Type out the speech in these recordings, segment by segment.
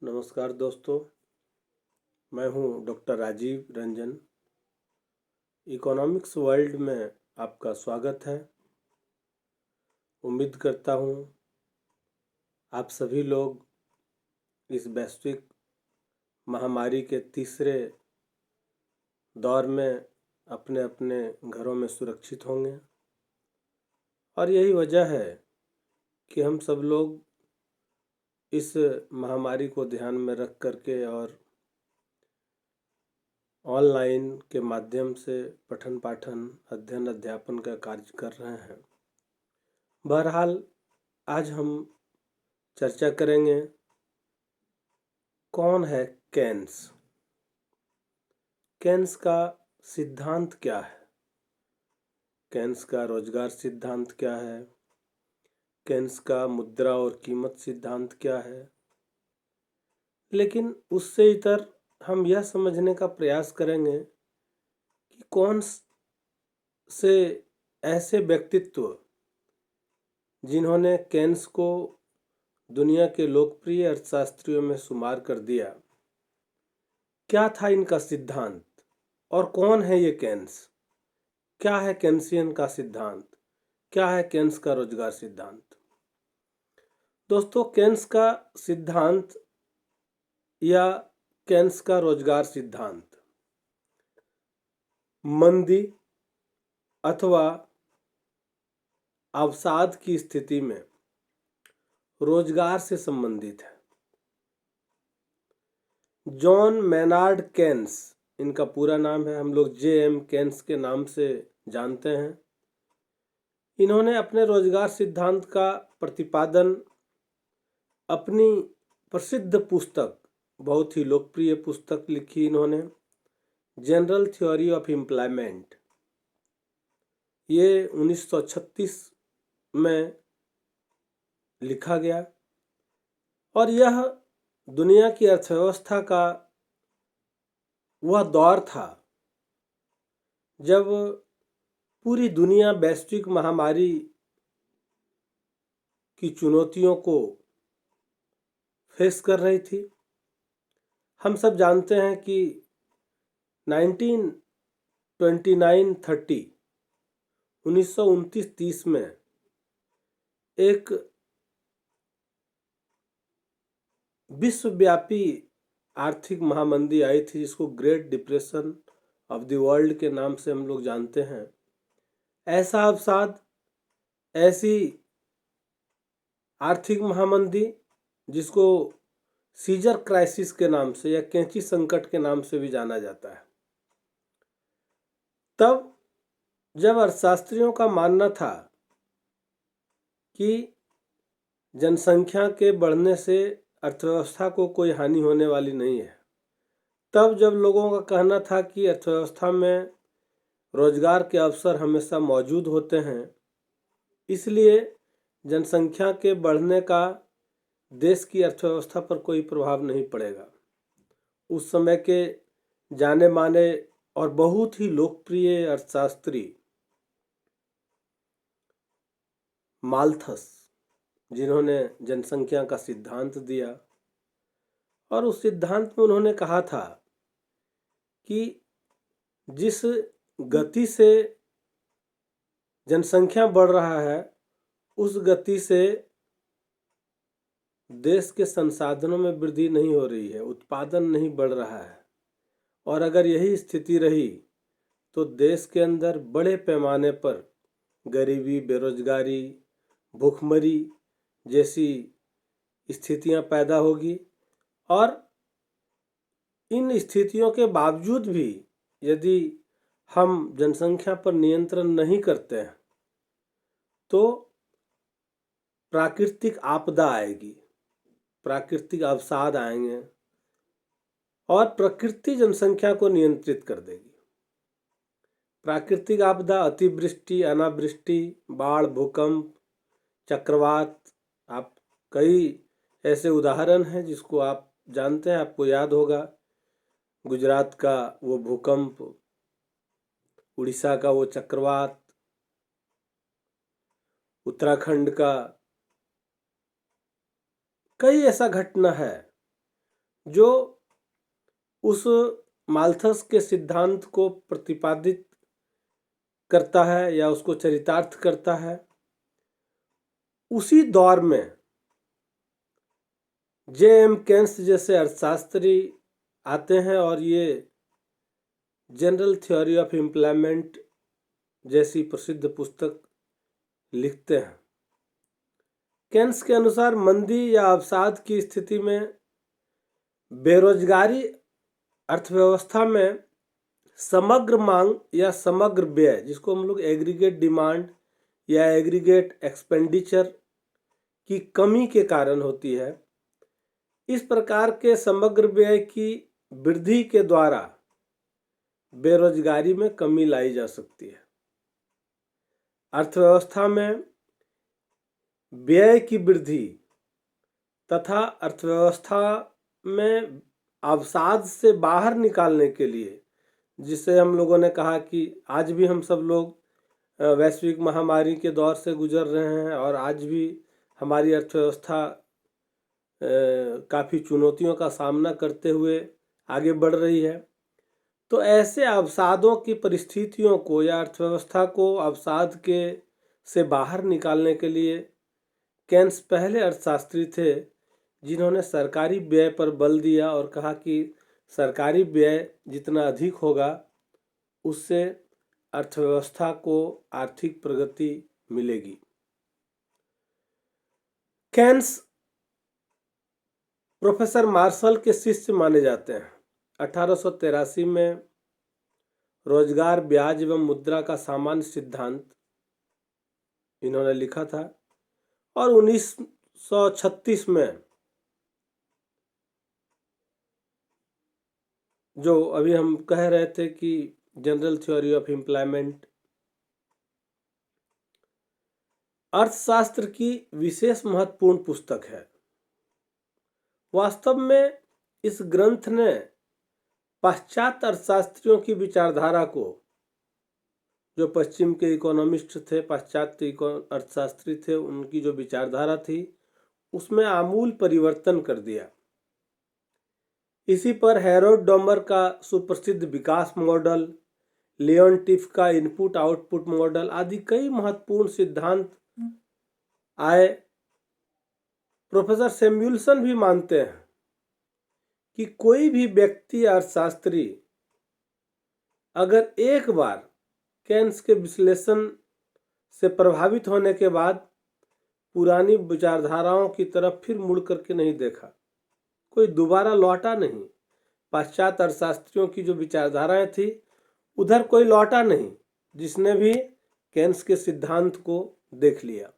नमस्कार दोस्तों, मैं हूं doctor Rajiv Ranjan. Economics world में आपका स्वागत है। उम्मीद करता हूं आप सभी लोग इस वैश्विक महामारी के तीसरे दौर में अपने अपने घरों में सुरक्षित होंगे। और यही वजह है कि हम सब लोग इस महामारी को ध्यान में रख करके और ऑनलाइन के माध्यम से पठन पाठन अध्ययन अध्यापन का कार्य कर रहे हैं। बहरहाल आज हम चर्चा करेंगे कौन है केन्स। केन्स का सिद्धांत क्या है, केन्स का रोजगार सिद्धांत क्या है, केन्स का मुद्रा और कीमत सिद्धांत क्या है। लेकिन उससे इतर हम यह समझने का प्रयास करेंगे कि कौन से ऐसे व्यक्तित्व जिन्होंने केन्स को दुनिया के लोकप्रिय अर्थशास्त्रियों में शुमार कर दिया, क्या था इनका सिद्धांत और कौन है ये केन्स, क्या है केन्सियन का सिद्धांत, क्या है केन्स का रोजगार सिद्धांत। दोस्तों, केन्स का सिद्धांत या केन्स का रोजगार सिद्धांत मंदी अथवा अवसाद की स्थिति में रोजगार से संबंधित है। जॉन मेनार्ड केन्स इनका पूरा नाम है, हम लोग J.M. केन्स के नाम से जानते हैं। इन्होंने अपने रोजगार सिद्धांत का प्रतिपादन अपनी प्रसिद्ध पुस्तक, बहुत ही लोकप्रिय पुस्तक लिखी इन्होंने, जनरल थ्योरी ऑफ एम्प्लॉयमेंट, ये 1936 में लिखा गया। और यह दुनिया की अर्थव्यवस्था का वह दौर था जब पूरी दुनिया वैश्विक महामारी की चुनौतियों को फेस कर रही थी। हम सब जानते हैं कि 1929-30 में एक विश्वव्यापी आर्थिक महामंदी आई थी जिसको great depression of the world के नाम से हम लोग जानते हैं। ऐसा अवसाद, ऐसी आर्थिक महामंदी जिसको सीजर क्राइसिस के नाम से या कैंची संकट के नाम से भी जाना जाता है। तब जब अर्थशास्त्रियों का मानना था कि जनसंख्या के बढ़ने से अर्थव्यवस्था को कोई हानि होने वाली नहीं है, तब जब लोगों का कहना था कि अर्थव्यवस्था में रोजगार के अवसर हमेशा मौजूद होते हैं, इसलिए जनसंख्या के बढ़ने का देश की अर्थव्यवस्था पर कोई प्रभाव नहीं पड़ेगा। उस समय के जाने माने और बहुत ही लोकप्रिय अर्थशास्त्री माल्थस, जिन्होंने जनसंख्या का सिद्धांत दिया, और उस सिद्धांत में उन्होंने कहा था कि जिस गति से जनसंख्या बढ़ रहा है उस गति से देश के संसाधनों में वृद्धि नहीं हो रही है, उत्पादन नहीं बढ़ रहा है। और अगर यही स्थिति रही तो देश के अंदर बड़े पैमाने पर गरीबी, बेरोजगारी, भूखमरी जैसी स्थितियां पैदा होगी। और इन स्थितियों के बावजूद भी यदि हम जनसंख्या पर नियंत्रण नहीं करते हैं तो प्राकृतिक आपदा आएगी, प्राकृतिक अवसाद आएंगे और प्रकृति जनसंख्या को नियंत्रित कर देगी। प्राकृतिक आपदा, अतिवृष्टि, अनावृष्टि, बाढ़, भूकंप, चक्रवात, आप कई ऐसे उदाहरण हैं जिसको आप जानते हैं, आपको याद होगा। गुजरात का वो भूकंप, उड़ीसा का वो चक्रवात, उत्तराखंड का कई ऐसा घटना है जो उस माल्थस के सिद्धांत को प्रतिपादित करता है या उसको चरितार्थ करता है। उसी दौर में J.M. केन्स जैसे अर्थशास्त्री आते हैं और ये जनरल थ्योरी ऑफ एम्प्लॉयमेंट जैसी प्रसिद्ध पुस्तक लिखते हैं। केन्स के अनुसार मंदी या अवसाद की स्थिति में बेरोजगारी अर्थव्यवस्था में समग्र मांग या समग्र व्यय, जिसको हम लोग एग्रीगेट डिमांड या एग्रीगेट एक्सपेंडिचर की कमी के कारण होती है। इस प्रकार के समग्र व्यय की वृद्धि के द्वारा बेरोजगारी में कमी लाई जा सकती है। अर्थव्यवस्था में व्यय की वृद्धि तथा अर्थव्यवस्था में अवसाद से बाहर निकालने के लिए, जिसे हम लोगों ने कहा कि आज भी हम सब लोग वैश्विक महामारी के दौर से गुजर रहे हैं और आज भी हमारी अर्थव्यवस्था काफ़ी चुनौतियों का सामना करते हुए आगे बढ़ रही है। तो ऐसे अवसादों की परिस्थितियों को या अर्थव्यवस्था को अवसाद के से बाहर निकालने के लिए केन्स पहले अर्थशास्त्री थे जिन्होंने सरकारी व्यय पर बल दिया और कहा कि सरकारी व्यय जितना अधिक होगा उससे अर्थव्यवस्था को आर्थिक प्रगति मिलेगी। केन्स प्रोफेसर मार्शल के शिष्य माने जाते हैं। 1883 में रोजगार, ब्याज एवं मुद्रा का सामान्य सिद्धांत इन्होंने लिखा था और 1936 में जो अभी हम कह रहे थे कि जनरल थ्योरी ऑफ एम्प्लॉयमेंट अर्थशास्त्र की विशेष महत्वपूर्ण पुस्तक है। वास्तव में इस ग्रंथ ने पाश्चात्य अर्थशास्त्रियों की विचारधारा को, जो पश्चिम के इकोनॉमिस्ट थे, पाश्चात्य अर्थशास्त्री थे, उनकी जो विचारधारा थी उसमें आमूल परिवर्तन कर दिया। इसी पर हैरोल्ड डॉमर का सुप्रसिद्ध विकास मॉडल, लियोन टिफ का इनपुट आउटपुट मॉडल आदि कई महत्वपूर्ण सिद्धांत आए। प्रोफेसर सैमुएल्सन भी मानते हैं कि कोई भी व्यक्ति अर्थशास्त्री अगर एक बार केन्स के विश्लेषण से प्रभावित होने के बाद पुरानी विचारधाराओं की तरफ फिर मुड़ करके नहीं देखा, कोई दोबारा लौटा नहीं। पाश्चात्य अर्थशास्त्रियों की जो विचारधाराएं थी उधर कोई लौटा नहीं, जिसने भी केन्स के सिद्धांत को देख लिया।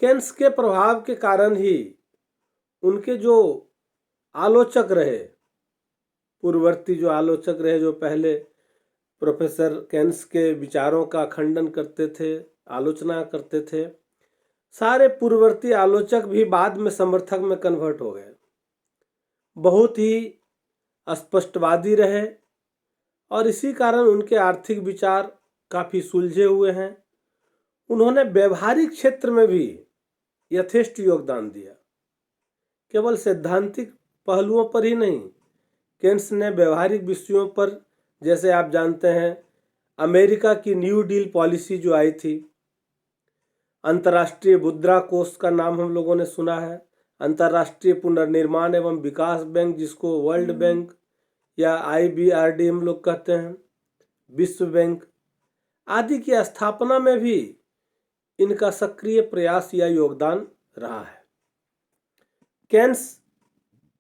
केन्स के प्रभाव के कारण ही उनके जो आलोचक रहे, पूर्ववर्ती जो आलोचक रहे, जो पहले प्रोफेसर केन्स के विचारों का खंडन करते थे, आलोचना करते थे, सारे पूर्ववर्ती आलोचक भी बाद में समर्थक में कन्वर्ट हो गए। बहुत ही स्पष्टवादी रहे और इसी कारण उनके आर्थिक विचार काफ़ी सुलझे हुए हैं। उन्होंने व्यवहारिक क्षेत्र में भी यथेष्ट योगदान दिया, केवल सैद्धांतिक पहलुओं पर ही नहीं। केन्स ने व्यवहारिक विषयों पर, जैसे आप जानते हैं अमेरिका की न्यू डील पॉलिसी जो आई थी, अंतर्राष्ट्रीय मुद्रा कोष का नाम हम लोगों ने सुना है, अंतर्राष्ट्रीय पुनर्निर्माण एवं विकास बैंक जिसको वर्ल्ड बैंक या IBRD हम लोग कहते हैं, विश्व बैंक आदि की स्थापना में भी इनका सक्रिय प्रयास या योगदान रहा है। केन्स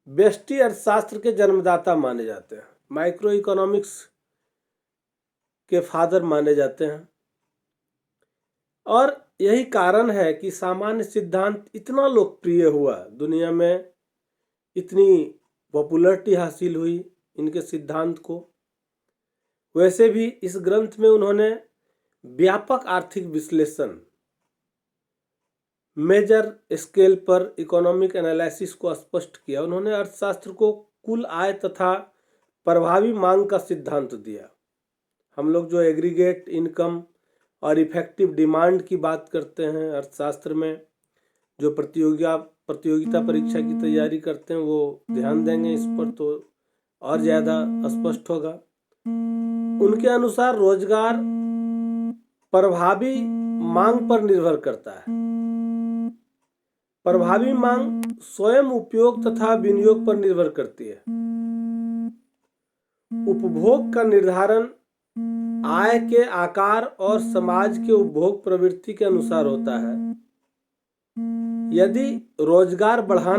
व्यष्टि अर्थशास्त्र के जन्मदाता माने जाते हैं, माइक्रो इकोनॉमिक्स के फादर माने जाते हैं और यही कारण है कि सामान्य सिद्धांत इतना लोकप्रिय हुआ, दुनिया में इतनी पॉपुलैरिटी हासिल हुई इनके सिद्धांत को। वैसे भी इस ग्रंथ में उन्होंने व्यापक आर्थिक विश्लेषण, मेजर स्केल पर इकोनॉमिक एनालिसिस को स्पष्ट किया। उन्होंने अर्थशास्त्र को कुल आय तथा प्रभावी मांग का सिद्धांत दिया। हम लोग जो एग्रीगेट इनकम और इफेक्टिव डिमांड की बात करते हैं अर्थशास्त्र में, जो प्रतियोगिता प्रतियोगिता परीक्षा की तैयारी करते हैं वो ध्यान देंगे इस पर तो और ज़्यादा स्पष्ट होगा। उनके अनुसार रोजगार प्रभावी मांग पर निर्भर करता है। प्रभावी मांग स्वयं उपयोग तथा विनियोग पर निर्भर करती है। उपभोग का निर्धारण आय के आकार और समाज के उपभोग प्रवृत्ति के अनुसार होता है। यदि रोजगार बढ़ाना